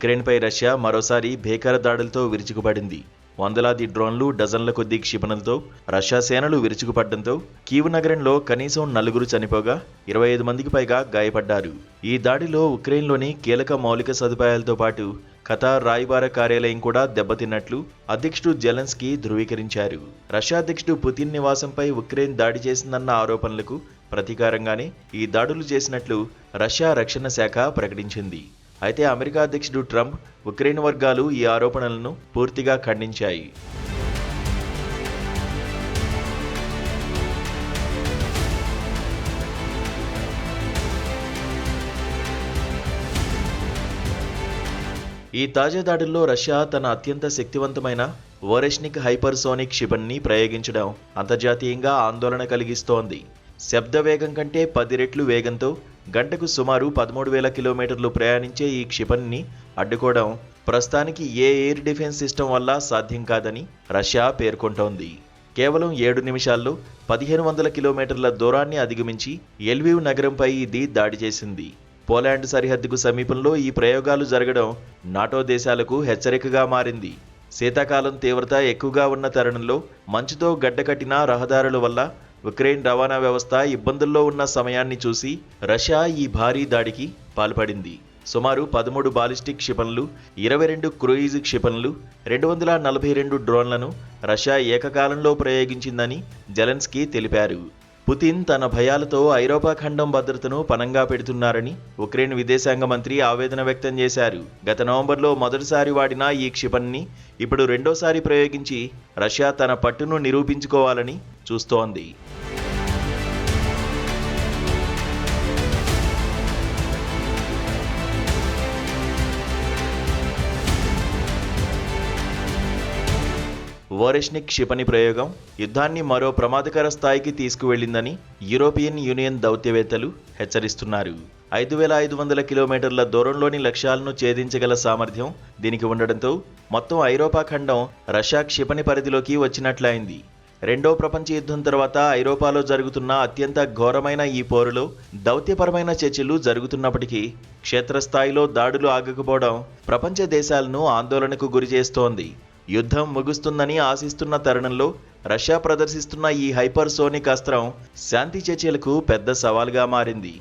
ఉక్రెయిన్పై Russia మరోసారి భీకర దాడులతో విరుచుకుపడింది. వందలాది డ్రోన్లు, డజన్ల కొద్దీ క్షిపణులతో రష్యా సేనలు విరుచుకుపడడంతో కీవ్ నగరంలో కనీసం 4 చనిపోగా 25 మందికి పైగా గాయపడ్డారు. ఈ దాడిలో ఉక్రెయిన్లోని కీలక మౌలిక సదుపాయాలతో పాటు ఖతార్ రాయబార కార్యాలయం కూడా దెబ్బతిన్నట్లు అధ్యక్షుడు జెలెన్స్కీ ధృవీకరించారు. రష్యా అధ్యక్షుడు పుతిన్ నివాసంపై ఉక్రెయిన్ దాడి చేసిందన్న ఆరోపణలకు ప్రతీకారంగానే ఈ దాడులు చేసినట్లు రష్యా రక్షణ శాఖ ప్రకటించింది. అయితే అమెరికా అధ్యక్షుడు ట్రంప్, ఉక్రెయిన్ వర్గాలు ఈ ఆరోపణలను పూర్తిగా ఖండించాయి. ఈ తాజా దాడుల్లో రష్యా తన అత్యంత శక్తివంతమైన వోరెష్నిక్ హైపర్సోనిక్ క్షిపణిని ప్రయోగించడం అంతర్జాతీయంగా ఆందోళన కలిగిస్తోంది. శబ్ద వేగం కంటే 10 రెట్లు వేగంతో గంటకు సుమారు 13,000 కిలోమీటర్లు ప్రయాణించే ఈ క్షిపణిని అడ్డుకోవడం ప్రస్తుతానికి ఏ ఎయిర్ డిఫెన్స్ సిస్టమ్ వల్ల సాధ్యం కాదని రష్యా పేర్కొంటోంది. కేవలం 7 నిమిషాల్లో 1500 కిలోమీటర్ల దూరాన్ని అధిగమించి ఎల్వివ్ నగరంపై ఇది దాడి చేసింది. పోలాండ్ సరిహద్దుకు సమీపంలో ఈ ప్రయోగాలు జరగడం నాటో దేశాలకు హెచ్చరికగా మారింది. శీతాకాలం తీవ్రత ఎక్కువగా ఉన్న తరుణంలో మంచుతో గడ్డకట్టిన రహదారుల వల్ల ఉక్రెయిన్ రవాణా వ్యవస్థ ఇబ్బందుల్లో ఉన్న సమయాన్ని చూసి రష్యా ఈ భారీ దాడికి పాల్పడింది. సుమారు 13 బాలిస్టిక్ క్షిపణులు, 22 క్రూయిజ్ క్షిపణులు, 242 డ్రోన్లను రష్యా ఏకకాలంలో ప్రయోగించిందని జెలెన్స్కీ తెలిపారు. పుతిన్ తన భయాలతో ఐరోపా ఖండం భద్రతను పణంగా పెడుతున్నారని ఉక్రెయిన్ విదేశాంగ మంత్రి ఆవేదన వ్యక్తం చేశారు. గత నవంబర్లో మొదటిసారి వాడిన ఈ క్షిపణిని ఇప్పుడు రెండోసారి ప్రయోగించి రష్యా తన పట్టును నిరూపించుకోవాలని చూస్తోంది. వోరెష్నిక్ క్షిపణి ప్రయోగం యుద్ధాన్ని మరో ప్రమాదకర స్థాయికి తీసుకువెళ్లిందని యూరోపియన్ యూనియన్ దౌత్యవేత్తలు హెచ్చరిస్తున్నారు. 5,500 కిలోమీటర్ల దూరంలోని లక్ష్యాలను ఛేదించగల సామర్థ్యం దీనికి ఉండడంతో మొత్తం ఐరోపా ఖండం రష్యా క్షిపణి పరిధిలోకి వచ్చినట్లయింది. రెండో ప్రపంచ యుద్ధం తర్వాత ఐరోపాలో జరుగుతున్న అత్యంత ఘోరమైన ఈ పోరులో దౌత్యపరమైన చర్చలు జరుగుతున్నప్పటికీ క్షేత్రస్థాయిలో దాడులు ఆగకపోవడం ప్రపంచ దేశాలను ఆందోళనకు గురిచేస్తోంది. యుద్ధం ముగుస్తుందని ఆశిస్తున్న తరుణంలో రష్యా ప్రదర్శిస్తున్న ఈ హైపర్సోనిక్ అస్త్రం శాంతి చర్చలకు పెద్ద సవాల్గా మారింది.